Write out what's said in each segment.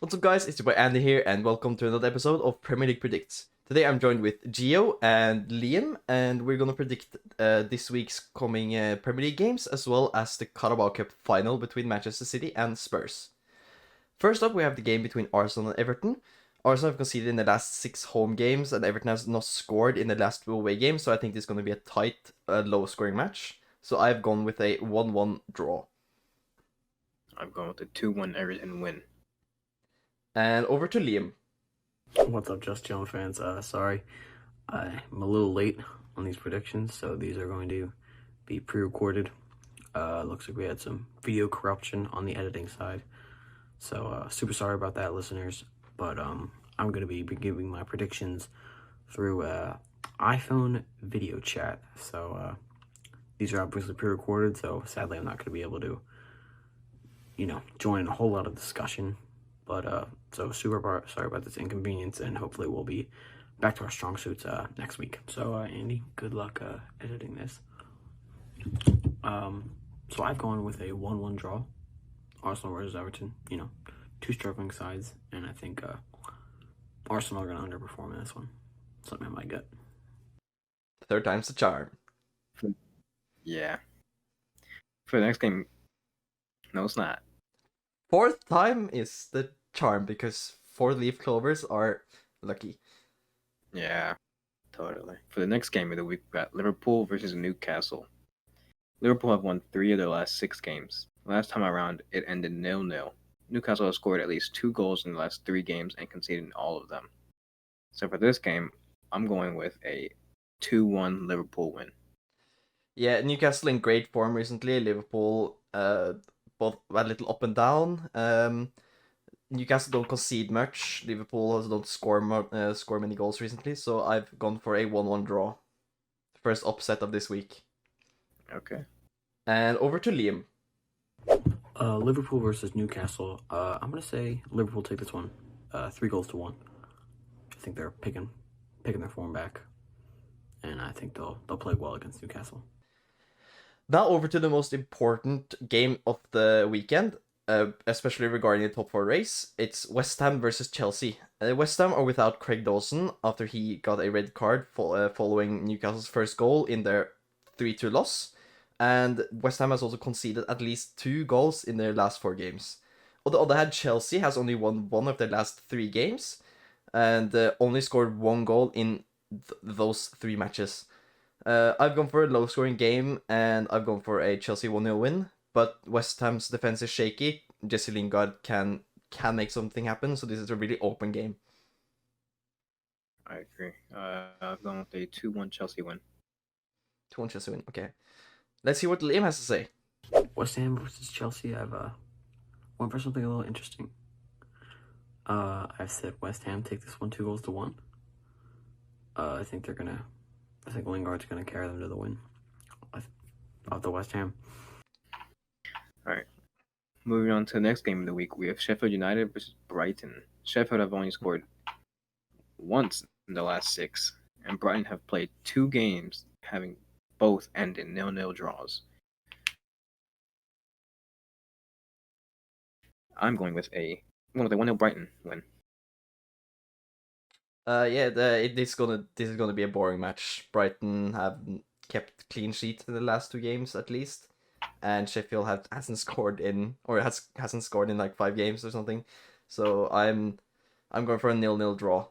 What's up, guys? It's your boy Andy here, and welcome to another episode of Premier League Predicts. Today I'm joined with Gio and Liam, and we're gonna predict this week's coming Premier League games, as well as the Carabao Cup final between Manchester City and Spurs. First up, we have the game between Arsenal and Everton. Arsenal have conceded in the last 6 home games, and Everton has not scored in the last 2 away games, so I think this is going to be a tight, low-scoring match. So I've gone with a 1-1 draw. I'm going with a 2-1 Everton win. And over to Liam. What's up, Just Joan fans? Sorry, I'm a little late on these predictions, so these are going to be pre-recorded. Looks like we had some video corruption on the editing side, so super sorry about that, listeners. But I'm going to be giving my predictions through iPhone video chat. So these are obviously pre-recorded, so sadly I'm not going to be able to, join in a whole lot of discussion. But so super sorry about this inconvenience, and hopefully we'll be back to our strong suits next week. So Andy, good luck editing this. So I've gone with a 1-1 draw. Arsenal versus Everton. Two struggling sides, and I think Arsenal are going to underperform in this one. Something I might get. Third time's the charm. Yeah. For the next game, no, it's not. Fourth time is the charm, because 4 leaf clovers are lucky. Yeah, totally. For the next game of the week, we got Liverpool versus Newcastle. Liverpool have won 3 of their last 6 games. Last time around, it ended 0-0. Newcastle has scored at least 2 goals in the last 3 games and conceded in all of them. So for this game, I'm going with a 2-1 Liverpool win. Yeah, Newcastle in great form recently. Liverpool both a little up and down. Newcastle don't concede much. Liverpool don't score many goals recently. So I've gone for a 1-1 draw. First upset of this week. Okay. And over to Liam. Liverpool versus Newcastle. I'm going to say Liverpool take this one. 3-1. I think they're picking their form back, and I think they'll play well against Newcastle. Now over to the most important game of the weekend, especially regarding the top 4 race. It's West Ham versus Chelsea. West Ham are without Craig Dawson after he got a red card following Newcastle's first goal in their 3-2 loss. And West Ham has also conceded at least 2 goals in their last 4 games. On the other hand, Chelsea has only won 1 of their last 3 games, and only scored 1 goal in those 3 matches. I've gone for a low-scoring game, and I've gone for a Chelsea 1-0 win. But West Ham's defense is shaky. Jesse Lingard can make something happen, so this is a really open game. I agree. I've gone with a 2-1 Chelsea win. 2-1 Chelsea win, okay. Let's see what Liam has to say. West Ham versus Chelsea. I've went for something a little interesting. I've said West Ham take this one 2-1. I think Lingard's gonna carry them to the win of the West Ham. All right. Moving on to the next game of the week, we have Sheffield United versus Brighton. Sheffield have only scored once in the last 6, and Brighton have played 2 games, having both ended 0-0 draws. I'm going with a 1-0 Brighton win. This is gonna be a boring match. Brighton have kept clean sheets in the last 2 games at least, and Sheffield hasn't scored in like 5 games or something. So I'm going for a 0-0 draw.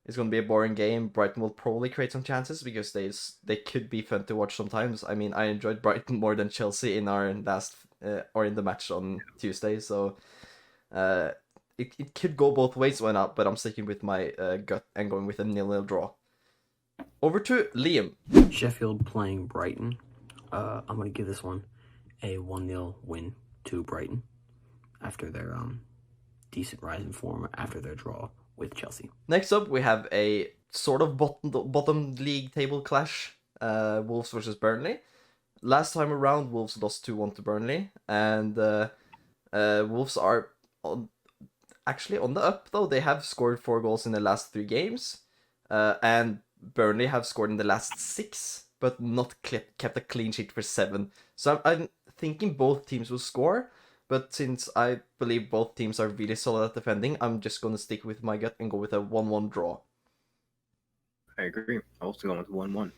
It's gonna be a boring game. Brighton will probably create some chances because they could be fun to watch sometimes. I mean, I enjoyed Brighton more than Chelsea in our last or in the match on Tuesday. So it could go both ways, why not? But I'm sticking with my gut and going with a 0-0 draw. Over to Liam. Sheffield playing Brighton. I'm going to give this one a 1-0 win to Brighton after their decent rise in form after their draw with Chelsea. Next up, we have a sort of bottom league table clash. Wolves versus Burnley. Last time around, Wolves lost 2-1 to Burnley, and Wolves are actually on the up, though. They have scored 4 goals in the last 3 games, and Burnley have scored in the last 6, but not kept a clean sheet for 7. So I'm thinking both teams will score, But since I believe both teams are really solid at defending, I'm just going to stick with my gut and go with a 1-1 draw. I agree. I also going with 1-1.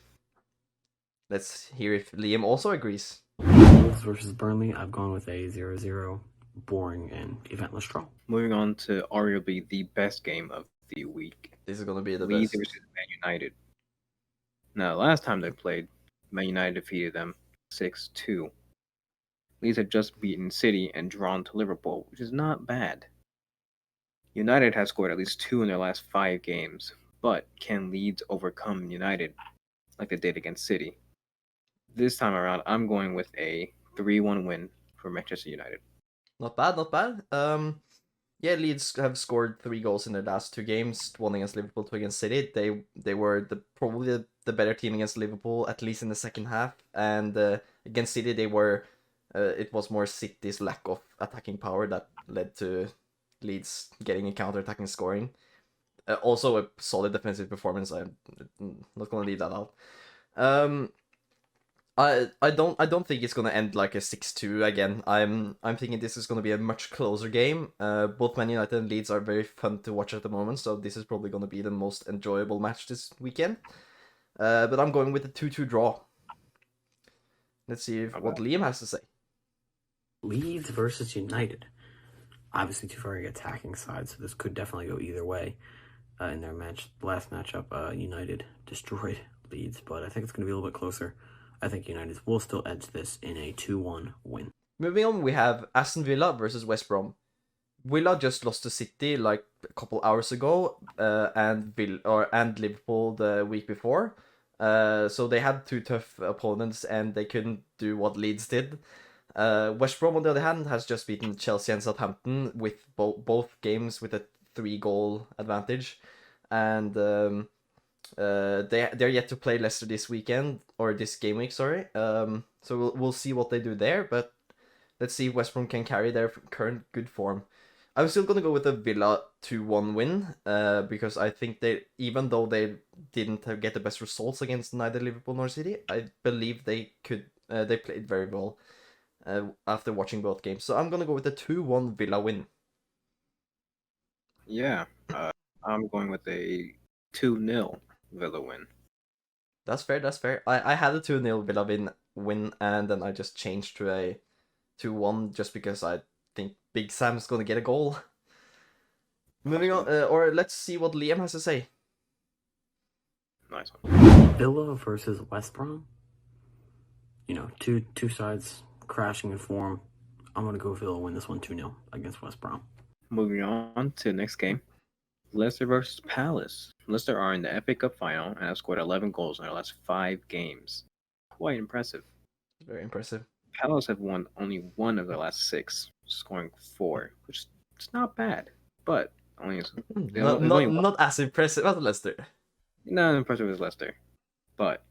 Let's hear if Liam also agrees. Wolves versus Burnley. I've gone with a 0-0, boring and eventless draw. Moving on to arguably the best game of the week. This is going to be the Leeds best. versus Man United. Now, last time they played, Man United defeated them 6-2. Leeds had just beaten City and drawn to Liverpool, which is not bad. United has scored at least 2 in their last 5 games, but can Leeds overcome United like they did against City? This time around, I'm going with a 3-1 win for Manchester United. Not bad, not bad. Yeah, Leeds have scored 3 goals in their last 2 games, one against Liverpool, 2 against City. They were probably the better team against Liverpool, at least in the second half. And against City, they were. It was more City's lack of attacking power that led to Leeds getting a counter-attacking scoring. Also a solid defensive performance. I'm not gonna leave that out. I don't think it's gonna end like a 6-2 again. I'm thinking this is gonna be a much closer game. Both Man United and Leeds are very fun to watch at the moment, so this is probably gonna be the most enjoyable match this weekend. But I'm going with a 2-2 draw. Let's see what Liam has to say. Leeds versus United. Obviously, two very attacking sides, so this could definitely go either way. In their last matchup, United destroyed Leeds, but I think it's going to be a little bit closer. I think United will still edge this in a 2-1 win. Moving on, we have Aston Villa versus West Brom. Villa just lost to City like a couple hours ago, and Liverpool the week before. So they had 2 tough opponents, and they couldn't do what Leeds did. West Brom, on the other hand, has just beaten Chelsea and Southampton with both games with a 3-goal advantage, and they're yet to play Leicester this weekend, or this game week, sorry. So we'll see what they do there, but let's see if West Brom can carry their current good form. I'm still gonna go with a Villa 2-1 win, because I think even though they didn't get the best results against neither Liverpool nor City, I believe they played very well after watching both games. So I'm gonna go with a 2-1 Villa win. Yeah, I'm going with a 2-0 Villa win. That's fair. I had a 2-0 Villa win, and then I just changed to a 2-1 just because I think Big Sam's gonna get a goal. Moving on, or let's see what Liam has to say. Nice one. Villa versus West Brom. You know, two sides crashing in form. I'm going to go Villa win this one 2-0 against West Brom. Moving on to the next game. Leicester versus Palace. Leicester are in the FA Cup final and have scored 11 goals in their last 5 games. Quite impressive. Very impressive. Palace have won only 1 of their last 6, scoring 4, which is not bad, but only not as impressive as Leicester. Not impressive as Leicester, but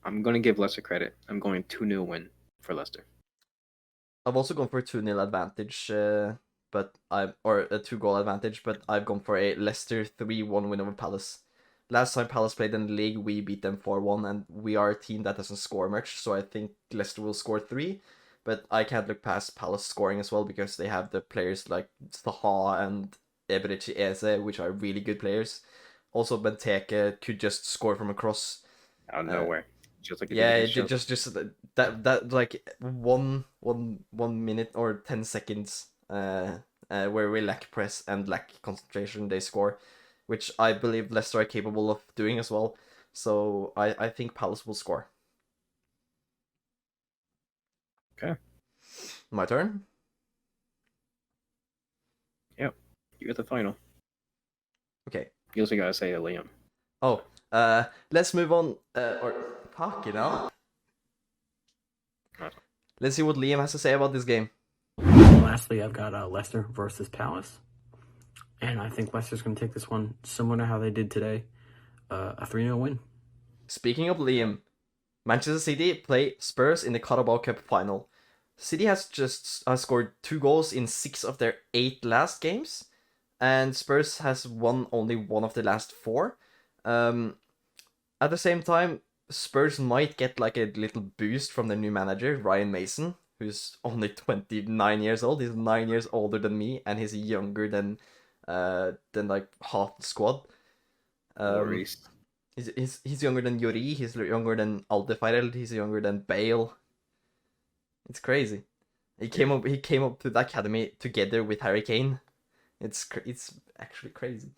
I'm going to give Leicester credit. I'm going 2-0 win for Leicester. I've also gone for a 2-0 advantage, or a 2-goal advantage, but I've gone for a Leicester 3-1 win over Palace. Last time Palace played in the league, we beat them 4-1, and we are a team that doesn't score much, so I think Leicester will score 3. But I can't look past Palace scoring as well, because they have the players like Zaha and Eberechi Eze, which are really good players. Also, Benteke could just score from a cross. Out of nowhere. Just like just that like one minute or 10 seconds where we lack press and lack concentration, they score, which I believe Leicester are capable of doing as well. So I think Palace will score. Okay. My turn? Yep. You're at the final. Okay. You also gotta say it, Liam. Oh, let's move on. Fuck, you know. Let's see what Liam has to say about this game. And lastly, I've got Leicester versus Palace. And I think Leicester's going to take this one similar to how they did today. A 3-0 win. Speaking of Liam, Manchester City play Spurs in the Carabao Cup final. City has just scored 2 goals in 6 of their 8 last games, and Spurs has won only 1 of the last 4. At the same time, Spurs might get like a little boost from their new manager, Ryan Mason, who's only 29 years old. He's 9 years older than me, and he's younger than like half the squad. Maurice. He's younger than Yuri. He's younger than Alderweireld. He's younger than Bale. It's crazy. He came up to the academy together with Harry Kane. It's actually crazy.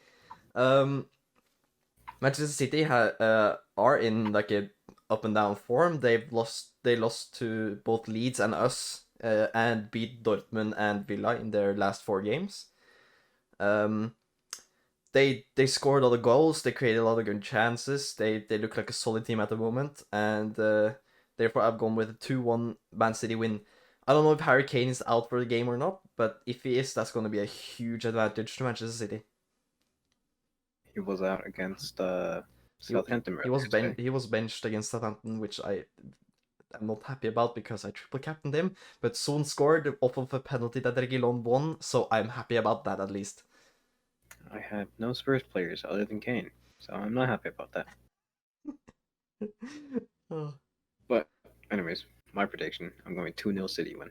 Manchester City are in like a up and down form. They lost to both Leeds and us, and beat Dortmund and Villa in their last 4 games. They scored a lot of goals. They created a lot of good chances. They look like a solid team at the moment, and therefore I've gone with a 2-1 Man City win. I don't know if Harry Kane is out for the game or not, but if he is, that's going to be a huge advantage to Manchester City. He was out against Southampton. He was benched against Southampton, which I'm not happy about because I triple captained him. But Son scored off of a penalty that Reguilon won, so I'm happy about that at least. I have no Spurs players other than Kane, so I'm not happy about that. Oh. But anyways, my prediction: I'm going 2-0 City win.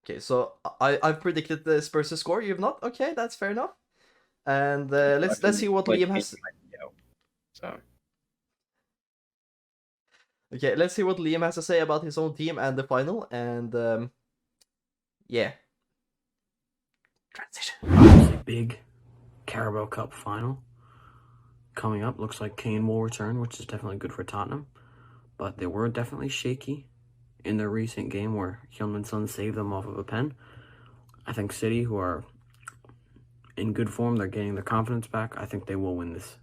Okay, so I've predicted the Spurs to score. You've not? Okay, that's fair enough. And let's see what Liam has. So okay, let's see what Liam has to say about his own team and the final. And yeah, transition. Obviously, big Carabao Cup final coming up. Looks like Kane will return, which is definitely good for Tottenham. But they were definitely shaky in their recent game where Heung-min Son saved them off of a pen. I think City, who are in good form, they're getting their confidence back. I think they will win this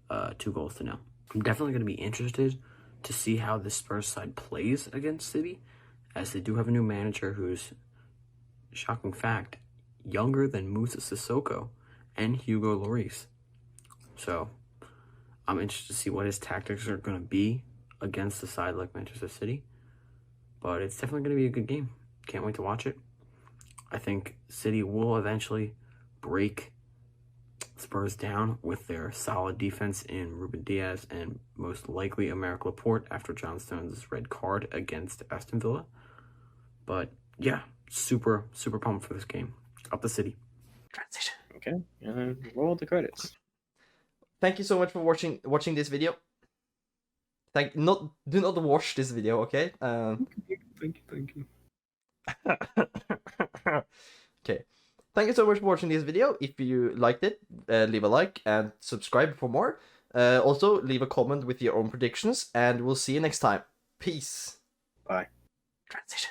2-0. I'm definitely going to be interested to see how this Spurs side plays against City, as they do have a new manager who's, shocking fact, younger than Moussa Sissoko and Hugo Lloris. So I'm interested to see what his tactics are going to be against a side like Manchester City. But it's definitely going to be a good game. Can't wait to watch it. I think City will eventually break Spurs down with their solid defense in Ruben Diaz and most likely Emerick Laporte after John Stones' red card against Aston Villa. But yeah, super pumped for this game. Up the City. Transition. Okay, roll the credits. Thank you so much for watching this video. Do not watch this video, okay? Thank you. Okay. Thank you so much for watching this video. If you liked it, leave a like and subscribe for more. Also, leave a comment with your own predictions, and we'll see you next time. Peace. Bye. Transition.